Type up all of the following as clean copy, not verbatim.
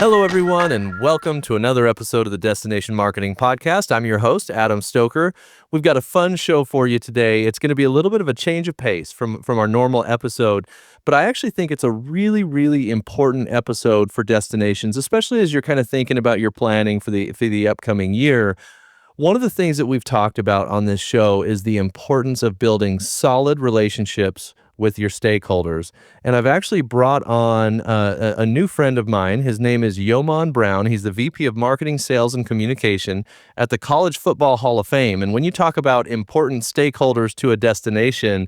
Hello, everyone, and welcome to another episode of the Destination Marketing Podcast. I'm your host, Adam Stoker. We've got a fun show for you today. It's going to be a little bit of a change of pace from our normal episode, but I actually think it's a really, really important episode for destinations, especially as you're kind of thinking about your planning for the upcoming year. One of the things that we've talked about on this show is the importance of building solid relationships with your stakeholders. And I've actually brought on a new friend of mine. His name is Yomand Brown. He's the VP of Marketing, Sales, and Communication at the College Football Hall of Fame. And when you talk about important stakeholders to a destination,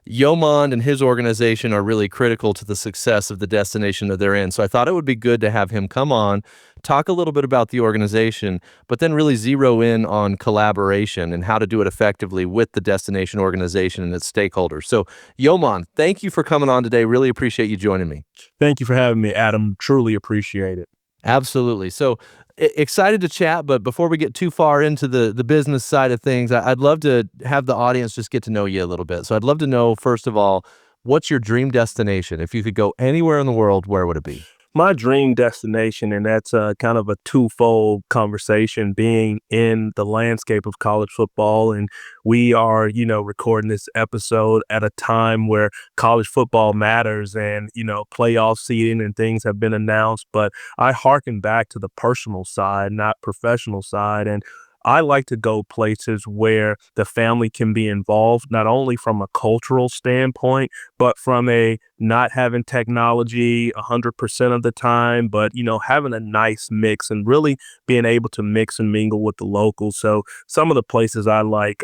Yomand and his organization are really critical to the success of the destination that they're in. So I thought it would be good to have him come on, talk a little bit about the organization, but then really zero in on collaboration and how to do it effectively with the destination organization and its stakeholders. So Yomand, thank you for coming on today. Really appreciate you joining me. Thank you for having me, Adam. Truly appreciate it. Absolutely. So excited to chat, but before we get too far into the business side of things, I'd love to have the audience just get to know you a little bit. So I'd love to know, first of all, what's your dream destination? If you could go anywhere in the world, where would it be? My dream destination, and that's kind of a twofold conversation, being in the landscape of college football. And we are, recording this episode at a time where college football matters and, playoff seeding and things have been announced. But I hearken back to the personal side, not professional side. And I like to go places where the family can be involved, not only from a cultural standpoint, but from a not having technology 100% of the time, but, having a nice mix and really being able to mix and mingle with the locals. So some of the places I like,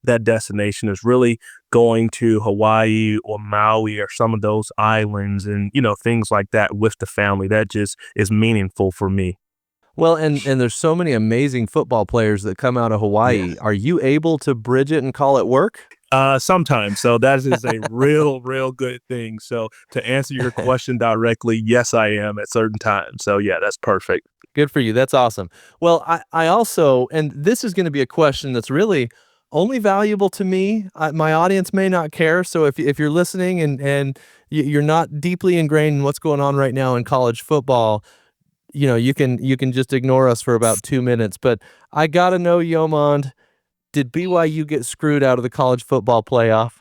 that destination is really going to Hawaii or Maui or some of those islands and, things like that with the family. That just is meaningful for me. Well, and there's so many amazing football players that come out of Hawaii. Yeah. Are you able to bridge it and call it work? Sometimes. So that is a real good thing. So to answer your question directly, yes, I am at certain times. So yeah, that's perfect. Good for you. That's awesome. Well, I also, and this is going to be a question that's really only valuable to me. My audience may not care. So if you're listening and you're not deeply ingrained in what's going on right now in college football, you can just ignore us for about 2 minutes. But I got to know, Yomand, did BYU get screwed out of the college football playoff?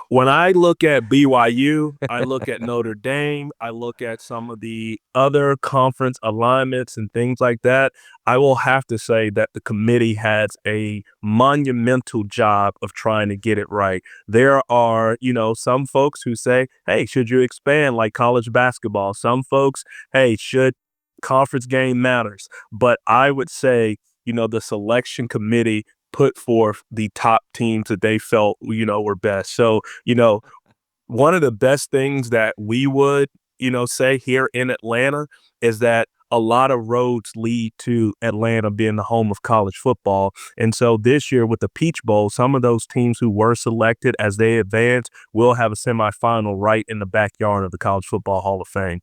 When I look at BYU, I look at Notre Dame, I look at some of the other conference alignments and things like that, I will have to say that the committee has a monumental job of trying to get it right. There are, some folks who say, hey, should you expand like college basketball? Some folks, hey, should conference game matters? But I would say, the selection committee put forth the top teams that they felt, were best. So, one of the best things that we would, say here in Atlanta is that a lot of roads lead to Atlanta being the home of college football. And so this year with the Peach Bowl, some of those teams who were selected as they advance will have a semifinal right in the backyard of the College Football Hall of Fame.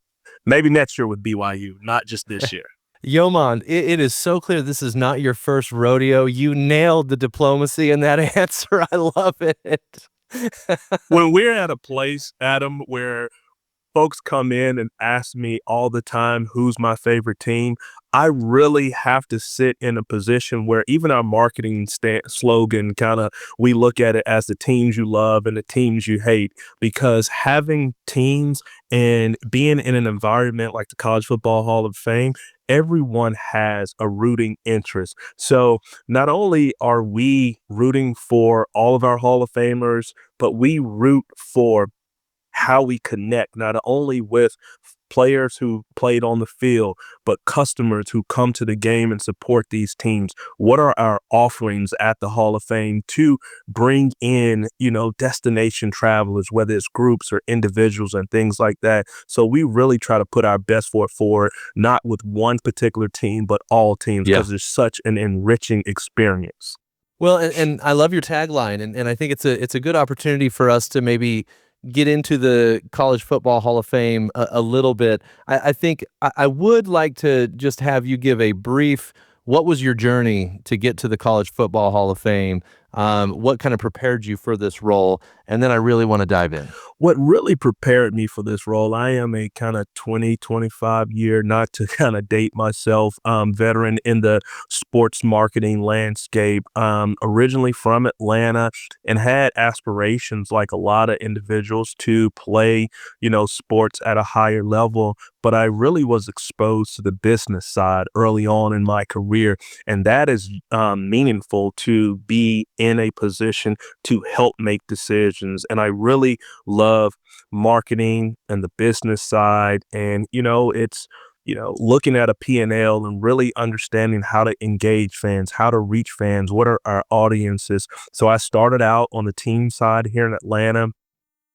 Maybe next year with BYU, not just this year. Yomand, it is so clear this is not your first rodeo. You nailed the diplomacy in that answer. I love it. When we're at a place, Adam, where folks come in and ask me all the time, who's my favorite team? I really have to sit in a position where even our marketing slogan we look at it as the teams you love and the teams you hate, because having teams and being in an environment like the College Football Hall of Fame, everyone has a rooting interest. So not only are we rooting for all of our Hall of Famers, but we root for how we connect not only with players who played on the field, but customers who come to the game and support these teams. What are our offerings at the Hall of Fame to bring in, destination travelers, whether it's groups or individuals and things like that. So we really try to put our best foot forward, not with one particular team, but all teams, because it's such an enriching experience. Well, and I love your tagline, and I think it's a good opportunity for us to maybe get into the College Football Hall of Fame a little bit. I think I would like to just have you give a brief, what was your journey to get to the College Football Hall of Fame? What kind of prepared you for this role? And then I really want to dive in. What really prepared me for this role, I am a kind of 20, 25 year, not to kind of date myself, veteran in the sports marketing landscape, originally from Atlanta and had aspirations like a lot of individuals to play, sports at a higher level. But I really was exposed to the business side early on in my career. And that is meaningful to be in a position to help make decisions. And I really love marketing and the business side. And, it's, looking at a P&L and really understanding how to engage fans, how to reach fans, what are our audiences. So I started out on the team side here in Atlanta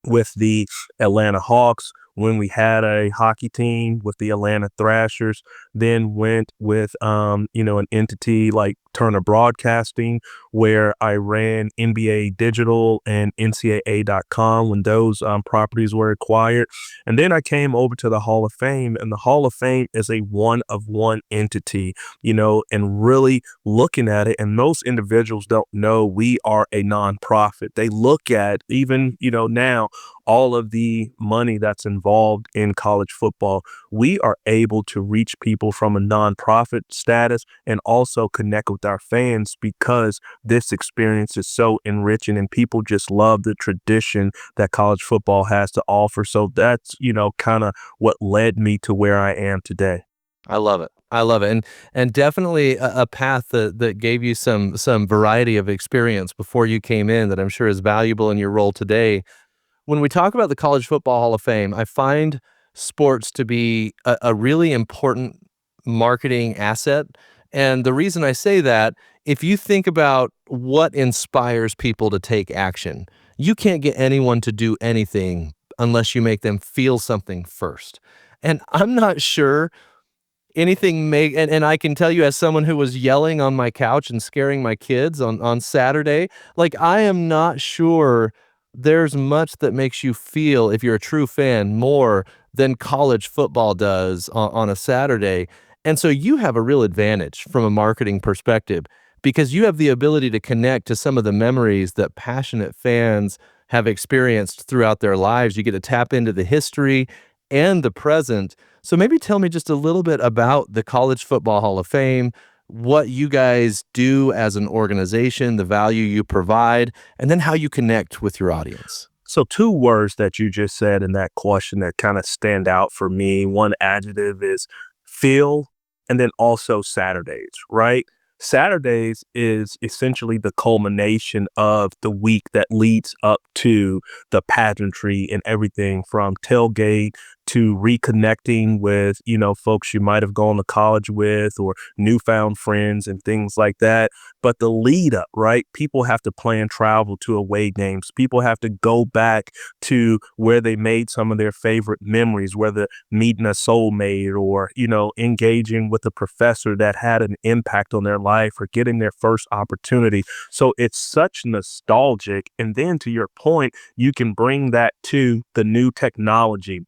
with the Atlanta Hawks when we had a hockey team with the Atlanta Thrashers, then went with, an entity like Turner Broadcasting, where I ran NBA Digital and NCAA.com when those properties were acquired. And then I came over to the Hall of Fame, and the Hall of Fame is a one of one entity, and really looking at it. And most individuals don't know we are a nonprofit. They look at even, now all of the money that's involved in college football. We are able to reach people from a nonprofit status and also connect with our fans because this experience is so enriching and people just love the tradition that college football has to offer. So that's, kind of what led me to where I am today. I love it. I love it. And definitely a path that gave you some variety of experience before you came in that I'm sure is valuable in your role today. When we talk about the College Football Hall of Fame, I find sports to be a really important marketing asset. And the reason I say that, if you think about what inspires people to take action, you can't get anyone to do anything unless you make them feel something first. And I'm not sure anything make and I can tell you as someone who was yelling on my couch and scaring my kids on Saturday, like, I am not sure there's much that makes you feel, if you're a true fan, more than college football does on a Saturday. And so you have a real advantage from a marketing perspective because you have the ability to connect to some of the memories that passionate fans have experienced throughout their lives. You get to tap into the history and the present. So maybe tell me just a little bit about the College Football Hall of Fame, what you guys do as an organization, the value you provide, and then how you connect with your audience. So two words that you just said in that question that kind of stand out for me. One adjective is feel, and then also Saturdays, right? Saturdays is essentially the culmination of the week that leads up to the pageantry and everything from tailgate to reconnecting with, folks you might have gone to college with or newfound friends and things like that. But the lead up, right? People have to plan travel to away games. People have to go back to where they made some of their favorite memories, whether meeting a soulmate or, engaging with a professor that had an impact on their life or getting their first opportunity. So it's such nostalgic. And then to your point, you can bring that to the new technology.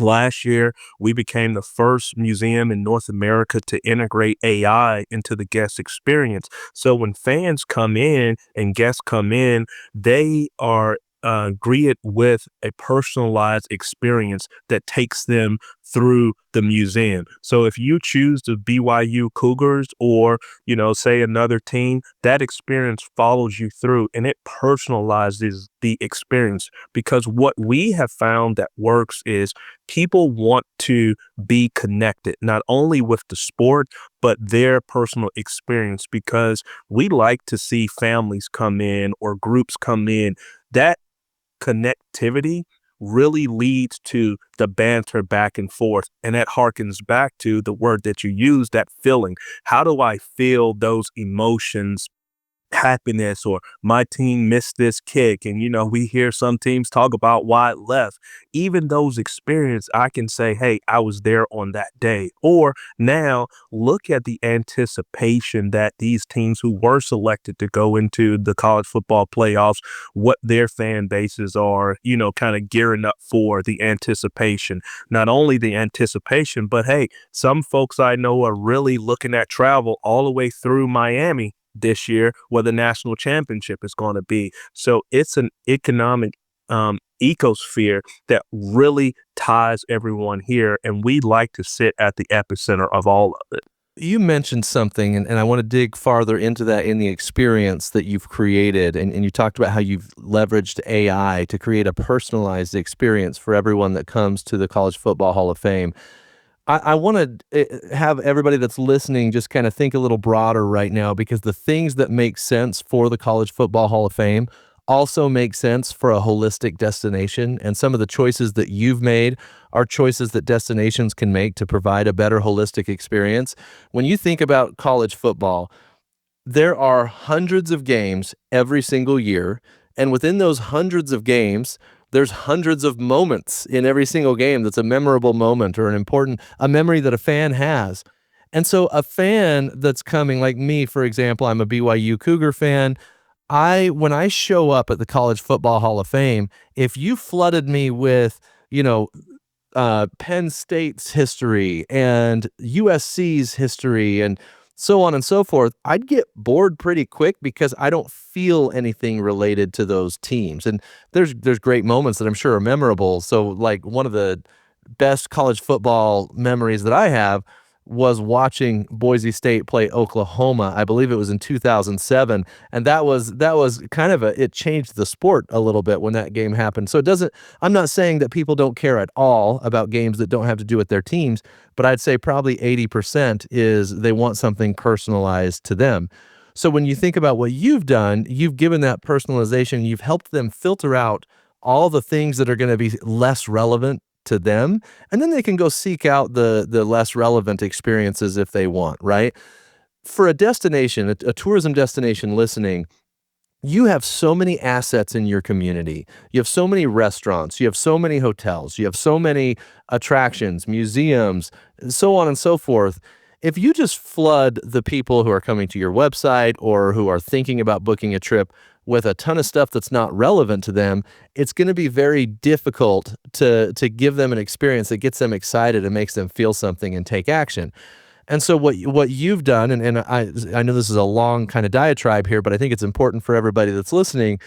Last year, we became the first museum in North America to integrate AI into the guest experience. So when fans come in and guests come in, they are greeted with a personalized experience that takes them through the museum. So if you choose the BYU Cougars or, say another team, that experience follows you through and it personalizes the experience because what we have found that works is people want to be connected, not only with the sport, but their personal experience because we like to see families come in or groups come in. That connectivity really leads to the banter back and forth. And that harkens back to the word that you use, that feeling. How do I feel those emotions? Happiness or my team missed this kick. And, we hear some teams talk about why it left. Even those experiences, I can say, hey, I was there on that day. Or now look at the anticipation that these teams who were selected to go into the college football playoffs, what their fan bases are, kind of gearing up for the anticipation. Not only the anticipation, but hey, some folks I know are really looking at travel all the way through Miami this year, where the national championship is going to be. So it's an economic ecosphere that really ties everyone here, and we like to sit at the epicenter of all of it. You mentioned something, and I want to dig farther into that in the experience that you've created. And you talked about how you've leveraged AI to create a personalized experience for everyone that comes to the College Football Hall of Fame. I want to have everybody that's listening just kind of think a little broader right now, because the things that make sense for the College Football Hall of Fame also make sense for a holistic destination. And some of the choices that you've made are choices that destinations can make to provide a better holistic experience. When you think about college football, there are hundreds of games every single year, and within those hundreds of games, there's hundreds of moments in every single game that's a memorable moment or a memory that a fan has. And so a fan that's coming, like me, for example, I'm a BYU Cougar fan. When I show up at the College Football Hall of Fame, if you flooded me with, you know, Penn State's history and USC's history and so on and so forth, I'd get bored pretty quick because I don't feel anything related to those teams. And there's great moments that I'm sure are memorable. So like one of the best college football memories that I have was watching Boise State play Oklahoma. I believe it was in 2007, and that was kind of it changed the sport a little bit when that game happened. So it doesn't I'm not saying that people don't care at all about games that don't have to do with their teams, but I'd say probably 80% is they want something personalized to them. So when you think about what you've done, you've given that personalization, you've helped them filter out all the things that are going to be less relevant to them, and then they can go seek out the less relevant experiences if they want, right? For a destination, a tourism destination listening, you have so many assets in your community. You have so many restaurants, you have so many hotels, you have so many attractions, museums, so on and so forth. If you just flood the people who are coming to your website or who are thinking about booking a trip with a ton of stuff that's not relevant to them, it's going to be very difficult to give them an experience that gets them excited and makes them feel something and take action. And so what you've done, and I know this is a long kind of diatribe here, but I think it's important for everybody that's listening.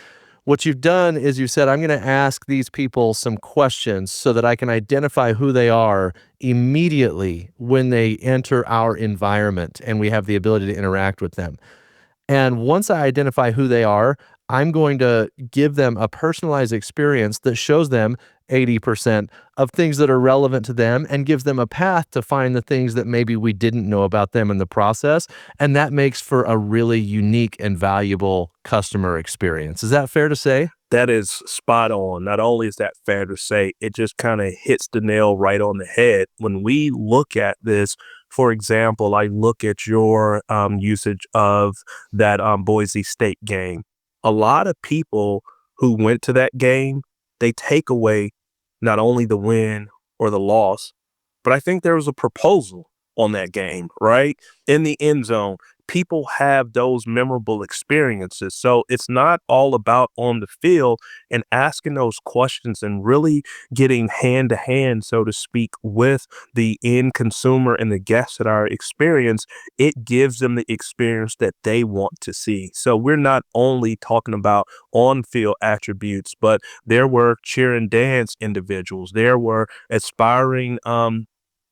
What you've done is you said, I'm going to ask these people some questions so that I can identify who they are immediately when they enter our environment and we have the ability to interact with them. And once I identify who they are, I'm going to give them a personalized experience that shows them 80% of things that are relevant to them and gives them a path to find the things that maybe we didn't know about them in the process. And that makes for a really unique and valuable customer experience. Is that fair to say? That is spot on. Not only is that fair to say, it just kind of hits the nail right on the head. When we look at this, for example, I look at your usage of that Boise State game. A lot of people who went to that game, they take away not only the win or the loss, but I think there was a proposal on that game, right? In the end zone, people have those memorable experiences. So it's not all about on the field and asking those questions and really getting hand to hand, so to speak, with the end consumer and the guests at our experience. It gives them the experience that they want to see. So we're not only talking about on field attributes, but there were cheer and dance individuals. There were aspiring,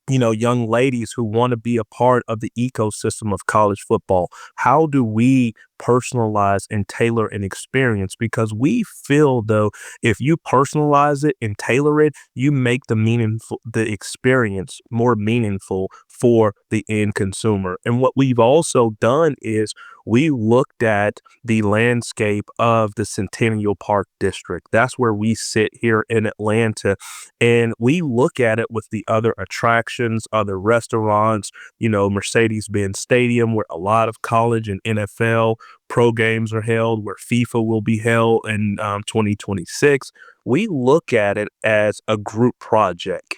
young ladies who want to be a part of the ecosystem of college football. How do we personalize and tailor an experience? Because we feel, though, if you personalize it and tailor it, you make the experience more meaningful for the end consumer. And what we've also done is we looked at the landscape of the Centennial Park District. That's where we sit here in Atlanta. And we look at it with the other attractions, other restaurants, Mercedes-Benz Stadium, where a lot of college and NFL pro games are held, where FIFA will be held in 2026. We look at it as a group project.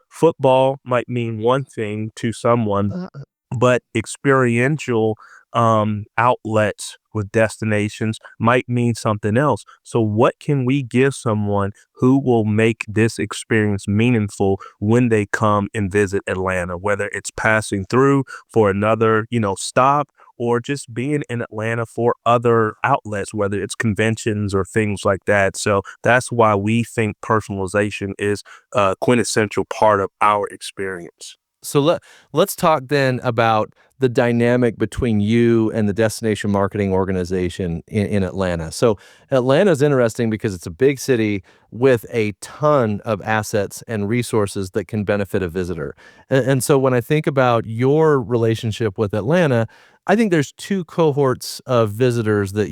Football might mean one thing to someone, but experiential outlets with destinations might mean something else. So what can we give someone who will make this experience meaningful when they come and visit Atlanta, whether it's passing through for another, stop, or just being in Atlanta for other outlets, whether it's conventions or things like that. So that's why we think personalization is a quintessential part of our experience. So let's talk then about the dynamic between you and the destination marketing organization in Atlanta. So Atlanta is interesting because it's a big city with a ton of assets and resources that can benefit a visitor. And so when I think about your relationship with Atlanta, I think there's two cohorts of visitors that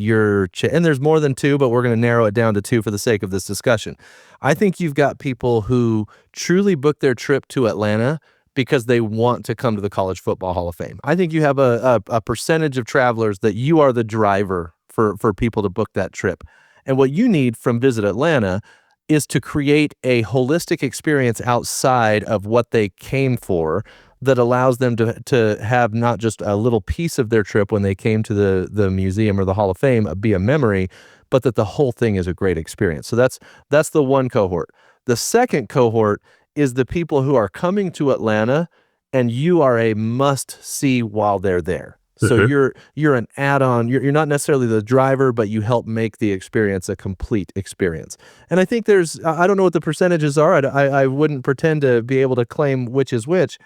and there's more than two, but we're going to narrow it down to two for the sake of this discussion. I think you've got people who truly book their trip to Atlanta because they want to come to the College Football Hall of Fame. I think you have a percentage of travelers that you are the driver for people to book that trip. And what you need from Visit Atlanta is to create a holistic experience outside of what they came for that allows them to have not just a little piece of their trip when they came to the museum or the Hall of Fame be a memory, but that the whole thing is a great experience. So that's the one cohort. The second cohort is the people who are coming to Atlanta and you are a must see while they're there. So you're an add-on. You're not necessarily the driver, but you help make the experience a complete experience. And I think I don't know what the percentages are. I wouldn't pretend to be able to claim which is which,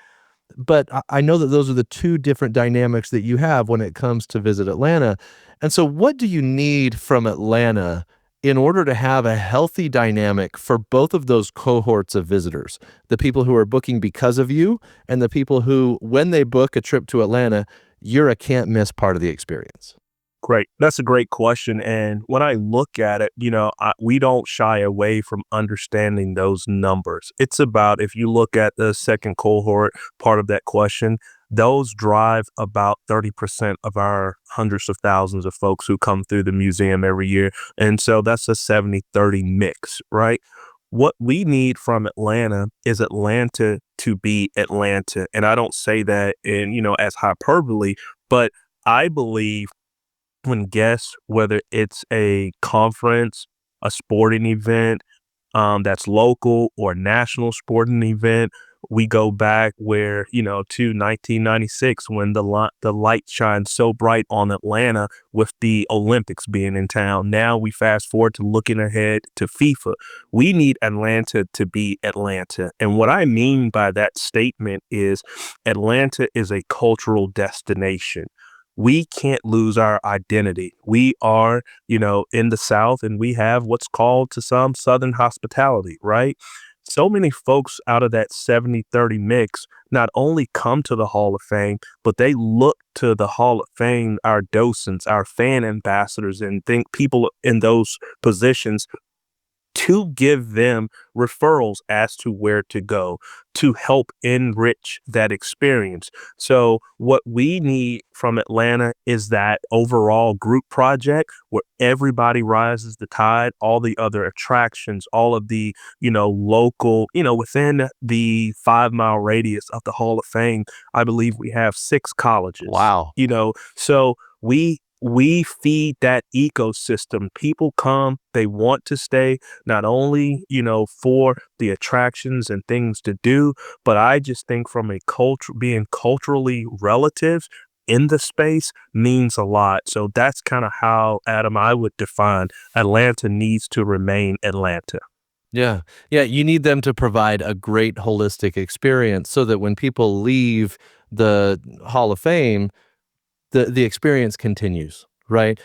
but I know that those are the two different dynamics that you have when it comes to Visit Atlanta. And so what do you need from Atlanta in order to have a healthy dynamic for both of those cohorts of visitors, the people who are booking because of you and the people who, when they book a trip to Atlanta, you're a can't miss part of the experience? Great. That's a great question. And when I look at it, we don't shy away from understanding those numbers. It's about, if you look at the second cohort part of that question, those drive about 30% of our hundreds of thousands of folks who come through the museum every year. And so that's a 70-30 mix, right? What we need from Atlanta is Atlanta to be Atlanta. And I don't say that as hyperbole, but I believe when guests, whether it's a conference, a sporting event that's local or national sporting event, we go back to 1996 when the light shined so bright on Atlanta with the Olympics being in town. Now we fast forward to looking ahead to FIFA. We need Atlanta to be Atlanta. And what I mean by that statement is Atlanta is a cultural destination. We can't lose our identity. We are, in the South, and we have what's called to some Southern hospitality, right? So many folks out of that 70-30 mix not only come to the Hall of Fame, but they look to the Hall of Fame, our docents, our fan ambassadors, and think people in those positions to give them referrals as to where to go to help enrich that experience. So what we need from Atlanta is that overall group project where everybody rises the tide, all the other attractions, all of the, local, within the 5-mile radius of the Hall of Fame, I believe we have 6 colleges. Wow. So we feed that ecosystem. People come, they want to stay, not only, for the attractions and things to do, but I just think from a culture, being culturally relative in the space means a lot. So that's kind of how, Adam, I would define Atlanta needs to remain Atlanta. Yeah. Yeah. You need them to provide a great holistic experience so that when people leave the Hall of Fame, the experience continues, right?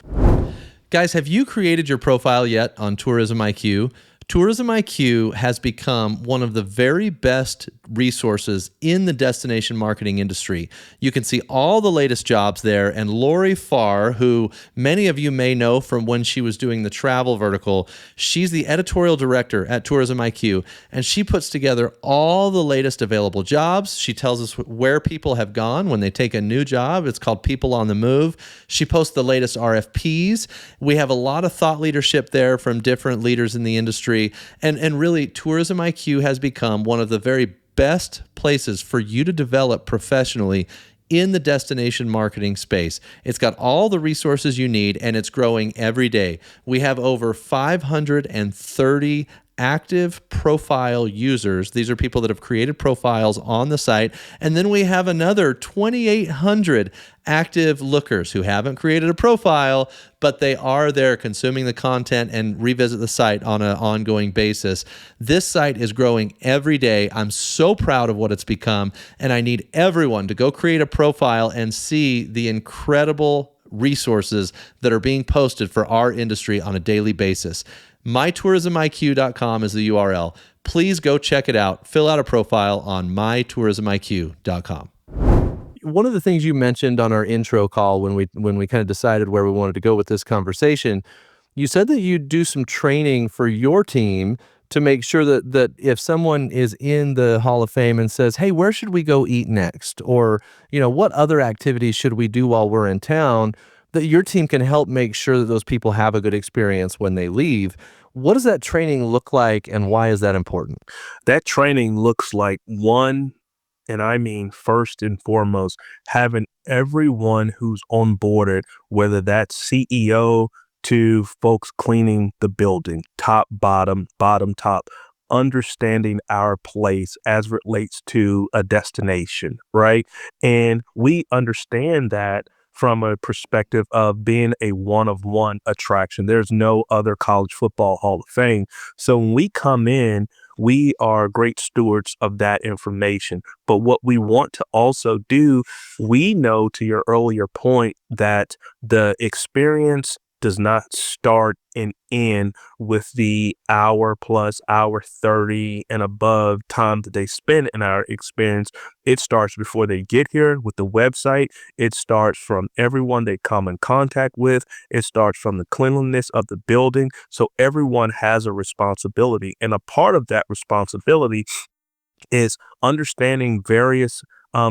Guys, have you created your profile yet on Tourism IQ? Tourism IQ has become one of the very best resources in the destination marketing industry. You can see all the latest jobs there, and Lori Farr, who many of you may know from when she was doing the travel vertical, she's the editorial director at Tourism IQ, and she puts together all the latest available jobs. She tells us where people have gone when they take a new job. It's called People on the Move. She posts the latest RFPs. We have a lot of thought leadership there from different leaders in the industry. And really, Tourism IQ has become one of the very best places for you to develop professionally in the destination marketing space. It's got all the resources you need, and it's growing every day. We have over 530 active profile users. These are people that have created profiles on the site. And then we have another 2,800 active lookers who haven't created a profile, but they are there consuming the content and revisit the site on an ongoing basis. This site is growing every day. I'm so proud of what it's become, and I need everyone to go create a profile and see the incredible resources that are being posted for our industry on a daily basis. mytourismiq.com is the URL. Please go check it out. Fill out a profile on mytourismiq.com. One of the things you mentioned on our intro call when we kind of decided where we wanted to go with this conversation, you said that you do some training for your team to make sure that if someone is in the Hall of Fame and says, "Hey, where should we go eat next?" or, what other activities should we do while we're in town, that your team can help make sure that those people have a good experience when they leave. What does that training look like, and why is that important? That training looks like one, and I mean first and foremost, having everyone who's onboarded, whether that's CEO to folks cleaning the building, top, bottom, bottom, top, understanding our place as it relates to a destination, right? And we understand that from a perspective of being a one-of-one attraction. There's no other college football Hall of Fame. So when we come in, we are great stewards of that information. But what we want to also do, we know, to your earlier point, that the experience does not start and end with the hour plus hour 30 and above time that they spend in our experience. It starts before they get here with the website. It starts from everyone they come in contact with. It starts from the cleanliness of the building. So everyone has a responsibility. And a part of that responsibility is understanding various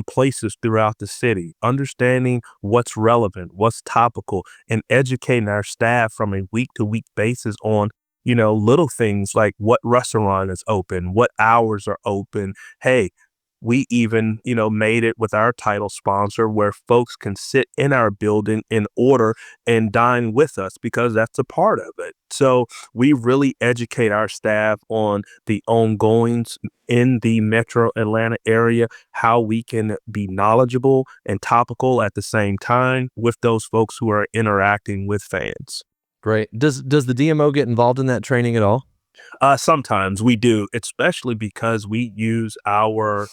places throughout the city, understanding what's relevant, what's topical, and educating our staff from a week to week basis on, little things like what restaurant is open, what hours are open. Hey, we even, made it with our title sponsor where folks can sit in our building and order and dine with us because that's a part of it. So we really educate our staff on the ongoings in the metro Atlanta area, how we can be knowledgeable and topical at the same time with those folks who are interacting with fans. Great. Does the DMO get involved in that training at all? Sometimes we do, especially because we use our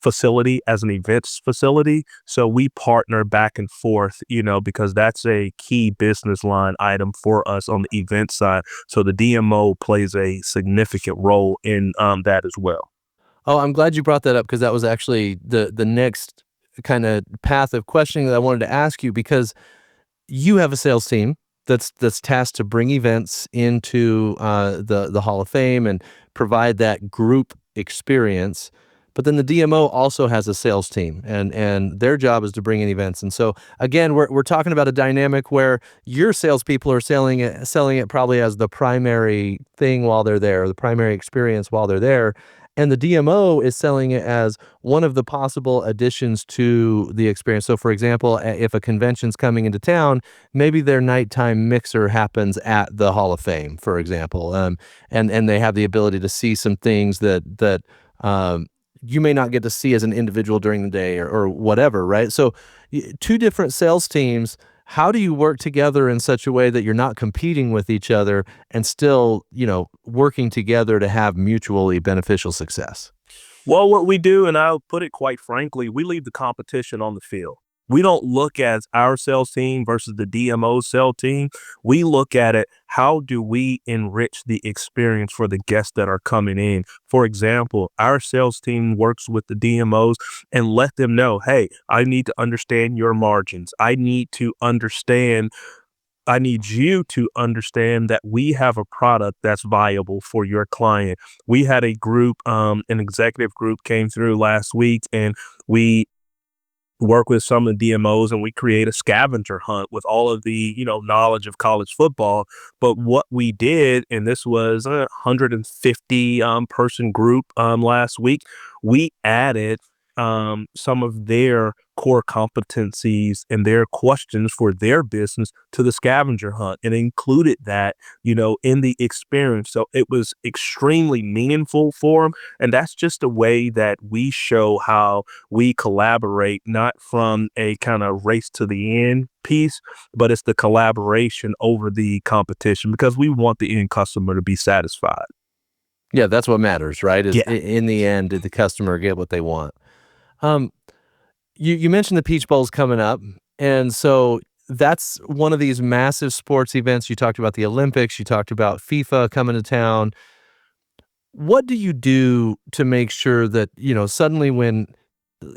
facility as an events facility. So we partner back and forth, because that's a key business line item for us on the event side. So the DMO plays a significant role in that as well. Oh, I'm glad you brought that up because that was actually the next kind of path of questioning that I wanted to ask you, because you have a sales team that's tasked to bring events into the Hall of Fame and provide that group experience. But then the DMO also has a sales team, and their job is to bring in events. And so again, we're talking about a dynamic where your salespeople are selling it probably as the primary thing while they're there, the primary experience while they're there. And the DMO is selling it as one of the possible additions to the experience. So, for example, if a convention's coming into town, maybe their nighttime mixer happens at the Hall of Fame, for example, and they have the ability to see some things that you may not get to see as an individual during the day or whatever, right? So, two different sales teams. How do you work together in such a way that you're not competing with each other and still, working together to have mutually beneficial success? Well, what we do, and I'll put it quite frankly, we leave the competition on the field. We don't look at our sales team versus the DMO sales team. We look at it, how do we enrich the experience for the guests that are coming in? For example, our sales team works with the DMOs and let them know, hey, I need to understand your margins. I need you to understand that we have a product that's viable for your client. We had a group, an executive group came through last week, and we work with some of the DMOs and we create a scavenger hunt with all of the, knowledge of college football. But what we did, and this was a 150 person group last week, we added some of their core competencies and their questions for their business to the scavenger hunt and included that, in the experience. So it was extremely meaningful for them. And that's just a way that we show how we collaborate, not from a kind of race to the end piece, but it's the collaboration over the competition because we want the end customer to be satisfied. Yeah, that's what matters, right? Is Yeah. in the end, did the customer get what they want? Um, you mentioned the Peach Bowl's coming up, and so that's one of these massive sports events. You talked about the Olympics, you talked about FIFA coming to town. What do you do to make sure that, suddenly when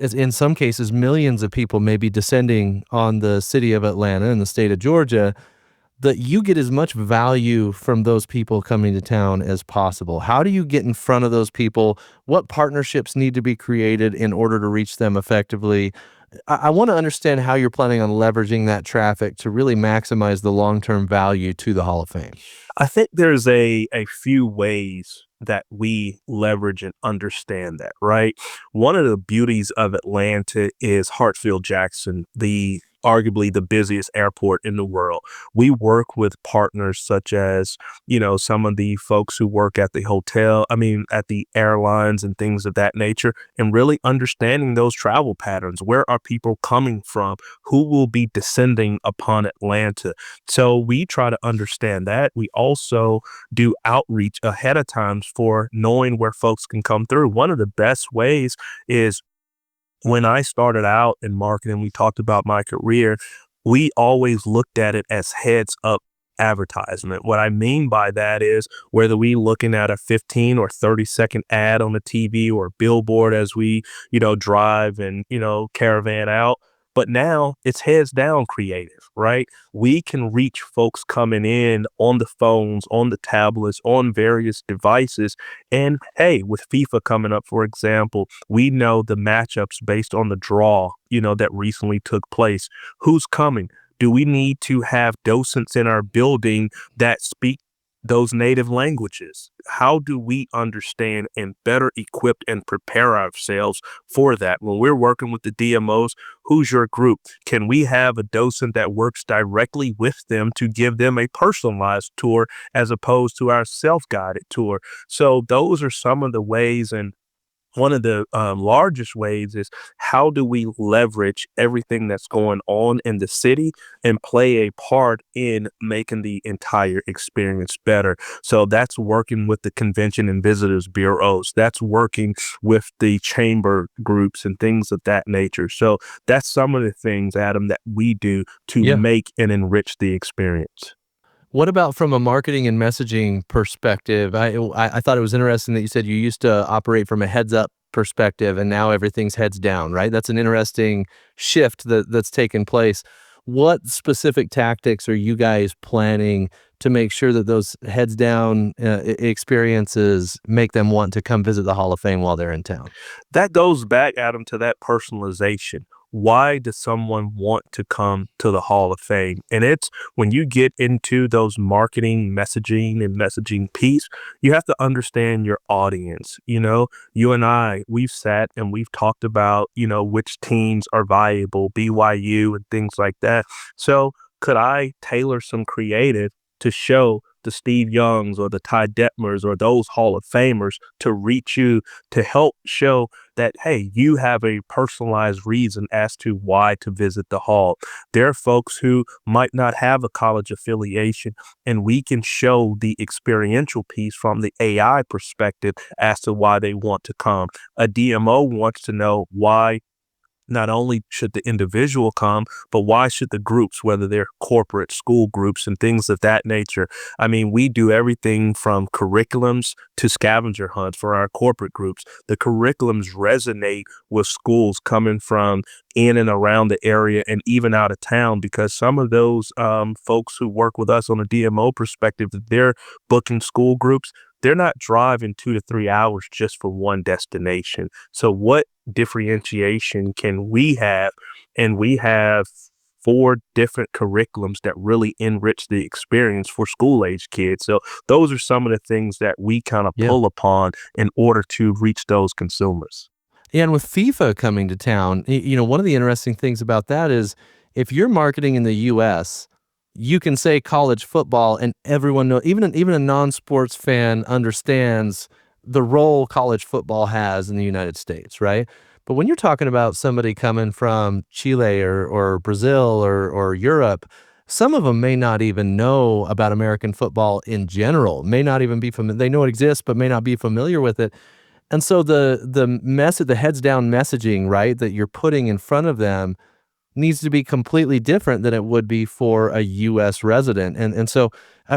as in some cases, millions of people may be descending on the city of Atlanta and the state of Georgia, that you get as much value from those people coming to town as possible? How do you get in front of those people? What partnerships need to be created in order to reach them effectively? I want to understand how you're planning on leveraging that traffic to really maximize the long-term value to the Hall of Fame. I think there's a few ways that we leverage and understand that, right? One of the beauties of Atlanta is Hartsfield-Jackson, the arguably the busiest airport in the world. We work with partners such as, some of the folks who work at the at the airlines and things of that nature, and really understanding those travel patterns. Where are people coming from? Who will be descending upon Atlanta? So we try to understand that. We also do outreach ahead of times for knowing where folks can come through. One of the best ways is when I started out in marketing, we talked about my career, we always looked at it as heads up advertisement. What I mean by that is whether we looking at a 15 or 30-second ad on the TV or billboard as we, drive and, caravan out. But now it's heads down creative, right? We can reach folks coming in on the phones, on the tablets, on various devices. And hey, with FIFA coming up, for example, we know the matchups based on the draw, that recently took place. Who's coming? Do we need to have docents in our building that speak those native languages? How do we understand and better equip and prepare ourselves for that? When we're working with the DMOs, who's your group? Can we have a docent that works directly with them to give them a personalized tour as opposed to our self-guided tour? So those are some of the ways, and one of the largest ways is how do we leverage everything that's going on in the city and play a part in making the entire experience better. So that's working with the convention and visitors bureaus. That's working with the chamber groups and things of that nature. So that's some of the things, Adam, that we do to Yeah. make and enrich the experience. What about from a marketing and messaging perspective? I thought it was interesting that you said you used to operate from a heads up perspective and now everything's heads down, right? That's an interesting shift that's taken place. What specific tactics are you guys planning to make sure that those heads down experiences make them want to come visit the Hall of Fame while they're in town? That goes back, Adam, to that personalization. Why does someone want to come to the Hall of Fame? And it's when you get into those marketing, messaging, and messaging piece, you have to understand your audience. You and I, we've sat and we've talked about, which teams are viable, BYU and things like that. So could I tailor some creative to show the Steve Youngs or the Ty Detmers or those Hall of Famers to reach you, to help show that, hey, you have a personalized reason as to why to visit the hall. There are folks who might not have a college affiliation, and we can show the experiential piece from the AI perspective as to why they want to come. A DMO wants to know why not only should the individual come, but why should the groups, whether they're corporate school groups and things of that nature? I mean, we do everything from curriculums to scavenger hunts for our corporate groups. The curriculums resonate with schools coming from in and around the area and even out of town, because some of those folks who work with us on a DMO perspective, they're booking school groups. They're not driving 2 to 3 hours just for one destination. So what differentiation can we have? And we have 4 different curriculums that really enrich the experience for school age kids. So those are some of the things that we kind of Yeah. pull upon in order to reach those consumers. Yeah, and with FIFA coming to town, one of the interesting things about that is if you're marketing in the US, you can say college football and everyone know even a non-sports fan understands the role college football has in the United States, right? But when you're talking about somebody coming from Chile or Brazil or Europe, some of them may not even know about American football in general, may not even be familiar. They know it exists, but may not be familiar with it. And so the heads down messaging, right, that you're putting in front of them needs to be completely different than it would be for a US resident. And so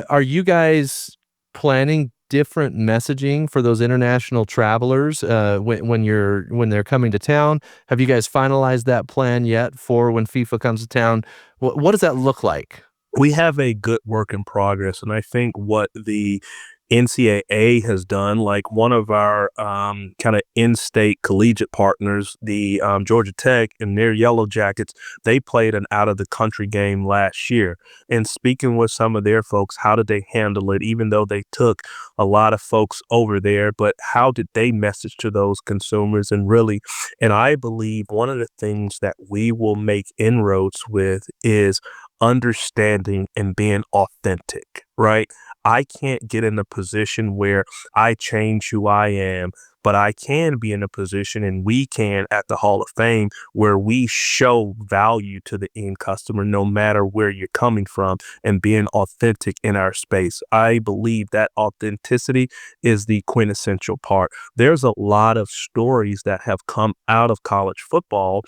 are you guys planning different messaging for those international travelers when they're coming to town? Have you guys finalized that plan yet for when FIFA comes to town? What does that look like? We have a good work in progress, and I think what the NCAA has done, like one of our kind of in-state collegiate partners, the Georgia Tech and their Yellow Jackets, they played an out-of-the-country game last year. And speaking with some of their folks, how did they handle it? Even though they took a lot of folks over there, but how did they message to those consumers? And really, and I believe one of the things that we will make inroads with is understanding and being authentic, right? I can't get in a position where I change who I am, but I can be in a position and we can at the Hall of Fame where we show value to the end customer no matter where you're coming from and being authentic in our space. I believe that authenticity is the quintessential part. There's a lot of stories that have come out of college football,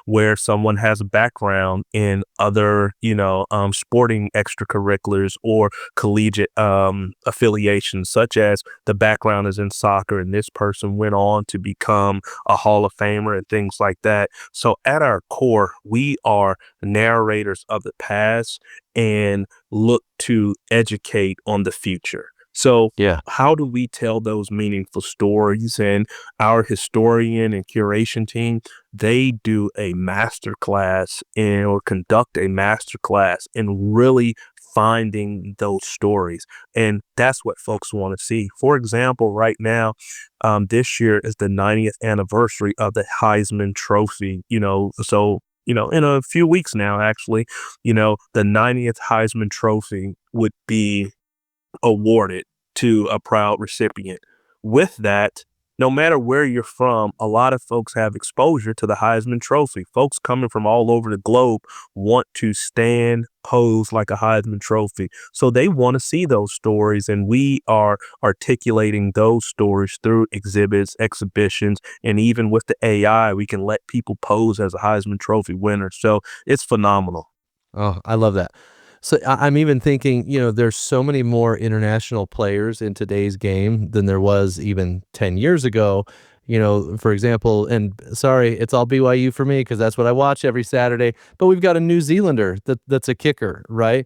where someone has a background in other, sporting extracurriculars or collegiate affiliations, such as the background is in soccer and this person went on to become a Hall of Famer and things like that. So at our core, we are narrators of the past and look to educate on the future. So Yeah. how do we tell those meaningful stories? And our historian and curation team, they do a master class or conduct a master class in really finding those stories. And that's what folks want to see. For example, right now, this year is the 90th anniversary of the Heisman Trophy, in a few weeks now, actually, the 90th Heisman Trophy would be awarded to a proud recipient. With that, no matter where you're from, a lot of folks have exposure to the Heisman Trophy. Folks coming from all over the globe want to stand, pose like a Heisman Trophy. So they want to see those stories, and we are articulating those stories through exhibits, exhibitions, and even with the AI, we can let people pose as a Heisman Trophy winner. So it's phenomenal. Oh, I love that. So I'm even thinking, there's so many more international players in today's game than there was even 10 years ago. For example, and sorry, it's all BYU for me because that's what I watch every Saturday. But we've got a New Zealander that's a kicker, right?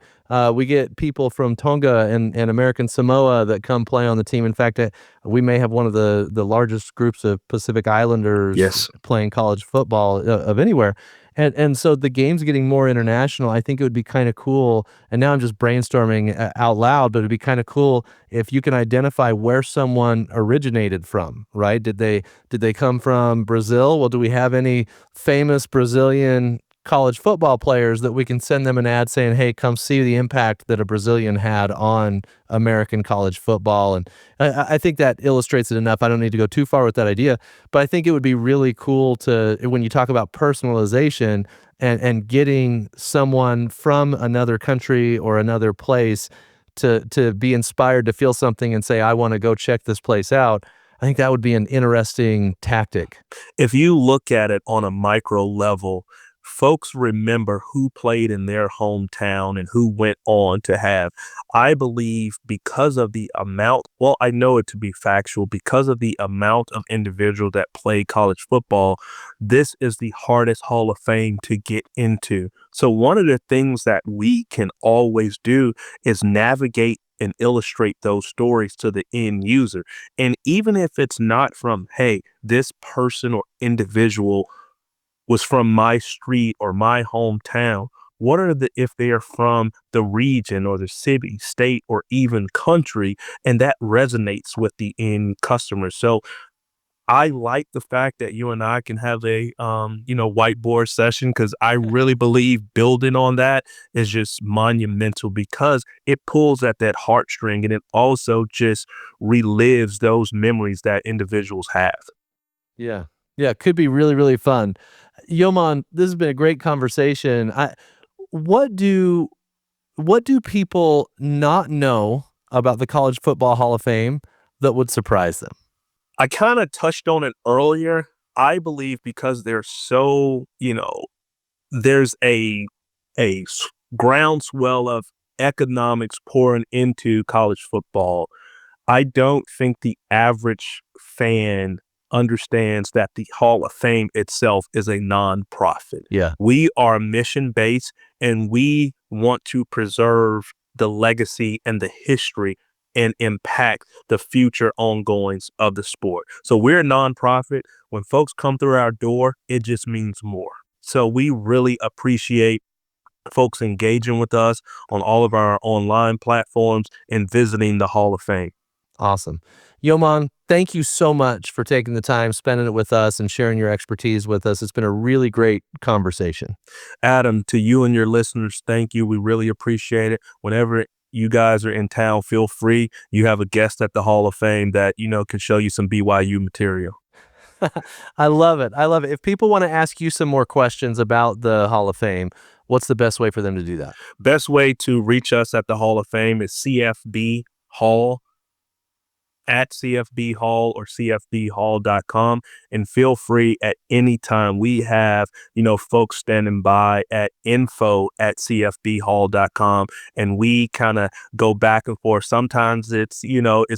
We get people from Tonga and American Samoa that come play on the team. In fact, we may have one of the largest groups of Pacific Islanders Yes. playing college football of anywhere. And so the game's getting more international. I think it would be kind of cool. And now I'm just brainstorming out loud, but it'd be kind of cool if you can identify where someone originated from, right? Did they come from Brazil? Well, do we have any famous Brazilian college football players that we can send them an ad saying, "Hey, come see the impact that a Brazilian had on American college football." And I think that illustrates it enough. I don't need to go too far with that idea, but I think it would be really cool to, when you talk about personalization and getting someone from another country or another place to be inspired to feel something and say, "I want to go check this place out." I think that would be an interesting tactic. If you look at it on a micro level, folks remember who played in their hometown and who went on to have. I believe because of the amount, well, I know it to be factual, because of the amount of individuals that play college football, this is the hardest Hall of Fame to get into. So one of the things that we can always do is navigate and illustrate those stories to the end user. And even if it's not from, hey, this person or individual was from my street or my hometown, what are the, if they are from the region or the city, state, or even country, and that resonates with the end customer. So I like the fact that you and I can have a whiteboard session because I really believe building on that is just monumental because it pulls at that heartstring and it also just relives those memories that individuals have. Yeah. Yeah, it could be really, really fun. Yoman, this has been a great conversation. What do what do people not know about the College Football Hall of Fame that would surprise them? I kind of touched on it earlier. I believe because they're so, there's a groundswell of economics pouring into college football. I don't think the average fan understands that the Hall of Fame itself is a nonprofit. Yeah. We are mission based and we want to preserve the legacy and the history and impact the future ongoings of the sport. So we're a nonprofit. When folks come through our door, it just means more. So we really appreciate folks engaging with us on all of our online platforms and visiting the Hall of Fame. Awesome. Yoman, thank you so much for taking the time, spending it with us, and sharing your expertise with us. It's been a really great conversation. Adam, to you and your listeners, thank you. We really appreciate it. Whenever you guys are in town, feel free. You have a guest at the Hall of Fame that, can show you some BYU material. I love it. I love it. If people want to ask you some more questions about the Hall of Fame, what's the best way for them to do that? Best way to reach us at the Hall of Fame is CFB Hall at CFB Hall or CFBHall.com. And feel free at any time. We have, folks standing by at info@CFBHall.com. And we kind of go back and forth. Sometimes it's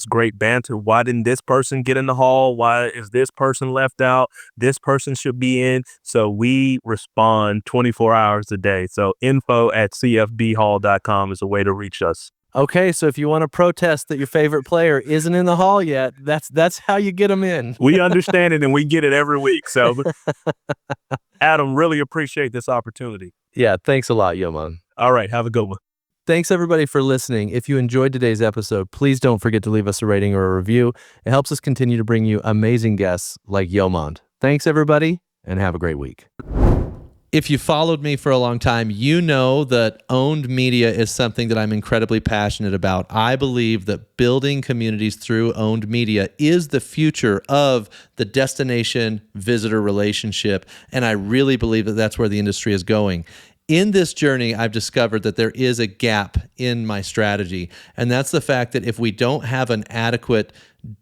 great banter. Why didn't this person get in the hall? Why is this person left out? This person should be in. So we respond 24 hours a day. So info@CFBHall.com is a way to reach us. Okay, so if you want to protest that your favorite player isn't in the hall yet, that's how you get them in. We understand it and we get it every week. So, Adam, really appreciate this opportunity. Yeah, thanks a lot, Yoman. All right, have a good one. Thanks everybody for listening. If you enjoyed today's episode, please don't forget to leave us a rating or a review. It helps us continue to bring you amazing guests like Yomand. Thanks everybody, and have a great week. If you followed me for a long time, you know that owned media is something that I'm incredibly passionate about. I believe that building communities through owned media is the future of the destination visitor relationship, and I really believe that that's where the industry is going. In this journey, I've discovered that there is a gap in my strategy, and that's the fact that if we don't have an adequate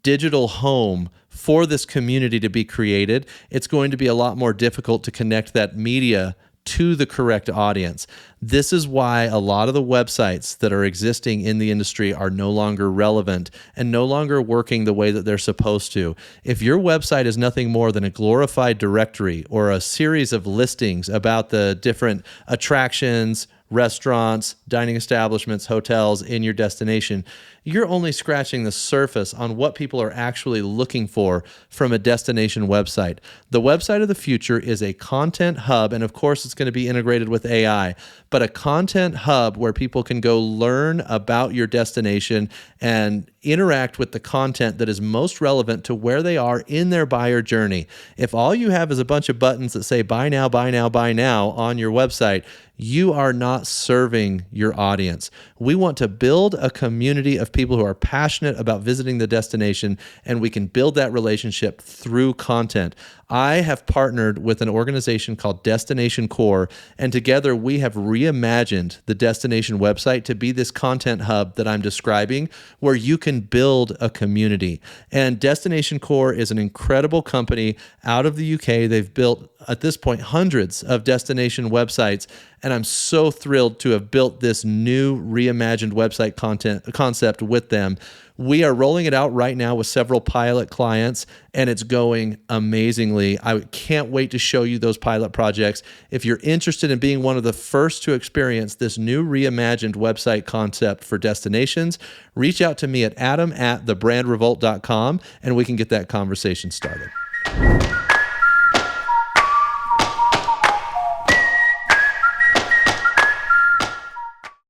digital home for this community to be created, it's going to be a lot more difficult to connect that media to the correct audience. This is why a lot of the websites that are existing in the industry are no longer relevant and no longer working the way that they're supposed to. If your website is nothing more than a glorified directory or a series of listings about the different attractions, restaurants, dining establishments, hotels in your destination, you're only scratching the surface on what people are actually looking for from a destination website. The website of the future is a content hub, and of course it's going to be integrated with AI, but a content hub where people can go learn about your destination and interact with the content that is most relevant to where they are in their buyer journey. If all you have is a bunch of buttons that say buy now, buy now, buy now on your website, you are not serving your audience. We want to build a community of people who are passionate about visiting the destination, and we can build that relationship through content. I have partnered with an organization called Destination Core, and together we have reimagined the destination website to be this content hub that I'm describing, where you can build a community. And Destination Core is an incredible company out of the UK. They've built, at this point, hundreds of destination websites, and I'm so thrilled to have built this new reimagined website concept with them. We are rolling it out right now with several pilot clients, and it's going amazingly. I can't wait to show you those pilot projects. If you're interested in being one of the first to experience this new reimagined website concept for destinations, reach out to me at adam@thebrandrevolt.com, and we can get that conversation started.